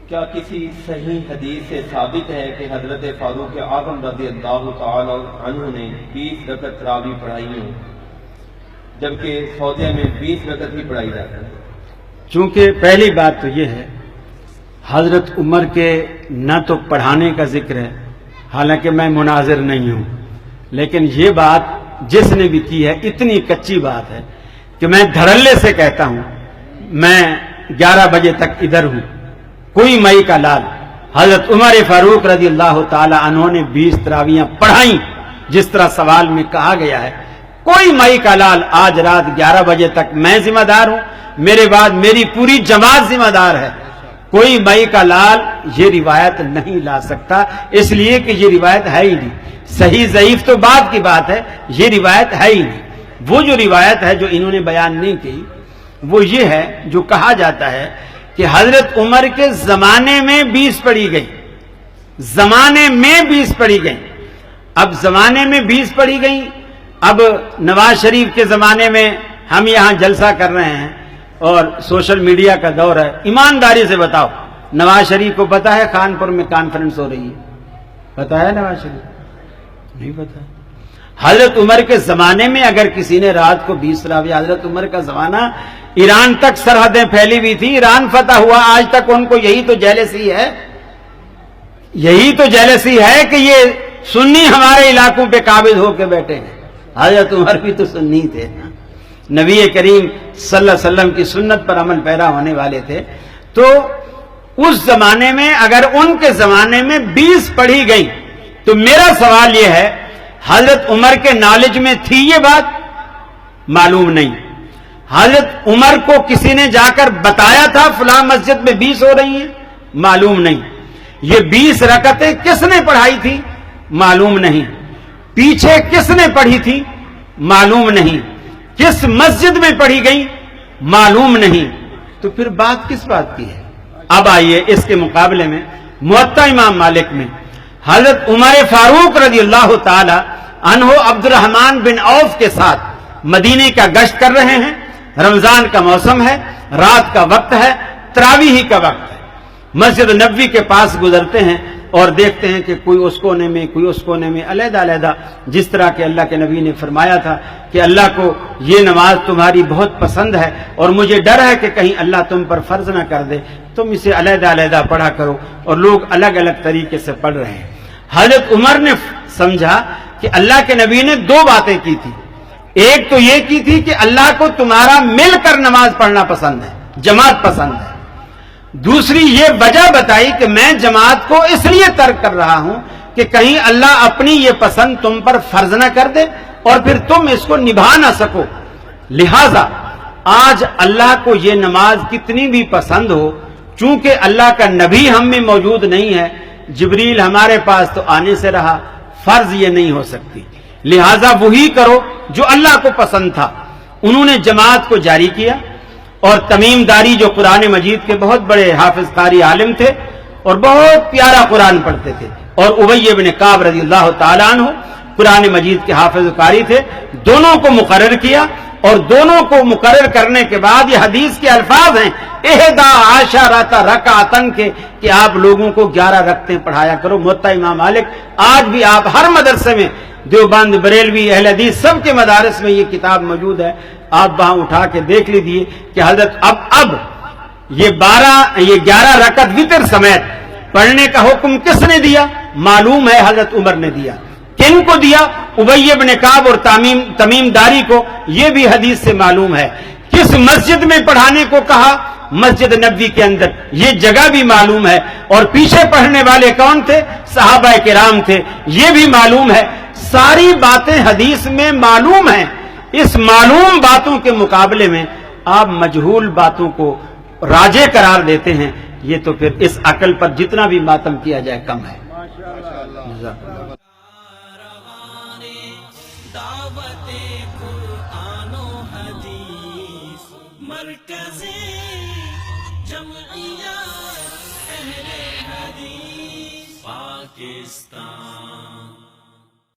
کیا کسی صحیح حدیث سے ثابت ہے کہ حضرت فاروق اعظم رضی اللہ تعالی عنہ نے 20 رکعت تراویح پڑھائی ہوں، جبکہ سعودیہ میں 20 رکعت ہی پڑھائی جاتی ہے؟ چونکہ پہلی بات تو یہ ہے، حضرت عمر کے نہ تو پڑھانے کا ذکر ہے، حالانکہ میں مناظر نہیں ہوں، لیکن یہ بات جس نے بھی کی ہے اتنی کچی بات ہے کہ میں دھڑلے سے کہتا ہوں، میں 11 بجے تک ادھر ہوں، کوئی مئی کا لال حضرت عمر فاروق رضی اللہ تعالی عنہ نے 20 تراویحاں پڑھائیں جس طرح سوال میں کہا گیا ہے، کوئی مئی کا لال آج رات 11 بجے تک میں ذمہ دار ہوں، میرے بعد میری پوری جماعت ذمہ دار ہے، کوئی مئی کا لال یہ روایت نہیں لا سکتا، اس لیے کہ یہ روایت ہے ہی نہیں، صحیح ضعیف تو بعد کی بات ہے، یہ روایت ہے ہی نہیں۔ وہ جو روایت ہے جو انہوں نے بیان نہیں کی وہ یہ ہے جو کہا جاتا ہے کہ حضرت عمر کے زمانے میں 20 پڑھی گئی، زمانے میں 20 پڑھی گئی۔ اب زمانے میں 20 پڑھی گئی، اب نواز شریف کے زمانے میں ہم یہاں جلسہ کر رہے ہیں اور سوشل میڈیا کا دور ہے، ایمانداری سے بتاؤ نواز شریف کو پتا ہے خانپور میں کانفرنس ہو رہی ہے؟ پتا ہے نواز شریف؟ نہیں پتا۔ حضرت عمر کے زمانے میں اگر کسی نے رات کو 20 تراویح، حضرت عمر کا زمانہ ایران تک سرحدیں پھیلی ہوئی تھی، ایران فتح ہوا، آج تک ان کو یہی تو جیلسی ہے، یہی تو جیلسی ہے کہ یہ سنی ہمارے علاقوں پہ قابض ہو کے بیٹھے ہیں۔ حضرت عمر بھی تو سنی تھے، نبی کریم صلی اللہ علیہ وسلم کی سنت پر عمل پیرا ہونے والے تھے، تو اس زمانے میں اگر ان کے زمانے میں 20 پڑھی گئی تو میرا سوال یہ ہے حضرت عمر کے نالج میں تھی یہ بات؟ معلوم نہیں۔ حضرت عمر کو کسی نے جا کر بتایا تھا فلاں مسجد میں 20 ہو رہی ہیں؟ معلوم نہیں۔ یہ 20 رکعتیں کس نے پڑھائی تھی؟ معلوم نہیں۔ پیچھے کس نے پڑھی تھی؟ معلوم نہیں۔ کس مسجد میں پڑھی گئی؟ معلوم نہیں۔ تو پھر بات کس بات کی ہے؟ اب آئیے اس کے مقابلے میں موطا امام مالک میں حضرت عمر فاروق رضی اللہ تعالی عنہ عبد الرحمن بن عوف کے ساتھ مدینے کا گشت کر رہے ہیں، رمضان کا موسم ہے، رات کا وقت ہے، تراویح کا وقت ہے، مسجد نبوی کے پاس گزرتے ہیں اور دیکھتے ہیں کہ کوئی اس کونے میں کوئی اس کونے میں علیحدہ علیحدہ، جس طرح کہ اللہ کے نبی نے فرمایا تھا کہ اللہ کو یہ نماز تمہاری بہت پسند ہے اور مجھے ڈر ہے کہ کہیں اللہ تم پر فرض نہ کر دے، تم اسے علیحدہ علیحدہ پڑھا کرو، اور لوگ الگ الگ طریقے سے پڑھ رہے ہیں۔ حضرت عمر نے سمجھا کہ اللہ کے نبی نے 2 باتیں کی تھی، ایک تو یہ کی تھی کہ اللہ کو تمہارا مل کر نماز پڑھنا پسند ہے، جماعت پسند ہے، دوسری یہ وجہ بتائی کہ میں جماعت کو اس لیے ترک کر رہا ہوں کہ کہیں اللہ اپنی یہ پسند تم پر فرض نہ کر دے اور پھر تم اس کو نبھا نہ سکو، لہذا آج اللہ کو یہ نماز کتنی بھی پسند ہو، چونکہ اللہ کا نبی ہم میں موجود نہیں ہے، جبریل ہمارے پاس تو آنے سے رہا، فرض یہ نہیں ہو سکتی، لہذا وہی کرو جو اللہ کو پسند تھا۔ انہوں نے جماعت کو جاری کیا، اور تمیم داری جو قرآن مجید کے بہت بڑے حافظ قاری عالم تھے اور بہت پیارا قرآن پڑھتے تھے، اور ابی بن کعب رضی اللہ تعالیٰ عنہ قرآن مجید کے حافظ قاری تھے، دونوں کو مقرر کیا، اور دونوں کو مقرر کرنے کے بعد یہ حدیث کے الفاظ ہیں 11 رکعتن کے کہ آپ لوگوں کو 11 رکعتیں پڑھایا کرو۔ موطا امام مالک آج بھی آپ ہر مدرسے میں، دیوبند، بریلوی، اہل حدیث سب کے مدارس میں یہ کتاب موجود ہے، آپ وہاں اٹھا کے دیکھ لیجیے کہ حضرت اب یہ 11 رکعت وتر سمیت پڑھنے کا حکم کس نے دیا؟ معلوم ہے حضرت عمر نے دیا۔ کن کو دیا؟ ابی بن کعب اور تمیم داری کو، یہ بھی حدیث سے معلوم ہے۔ کس مسجد میں پڑھانے کو کہا؟ مسجد نبوی کے اندر، یہ جگہ بھی معلوم ہے، اور پیچھے پڑھنے والے کون تھے؟ صحابہ کرام تھے، یہ بھی معلوم ہے۔ ساری باتیں حدیث میں معلوم ہیں، اس معلوم باتوں کے مقابلے میں آپ مجہول باتوں کو راجے قرار دیتے ہیں، یہ تو پھر اس عقل پر جتنا بھی ماتم کیا جائے کم ہے۔ پاکستان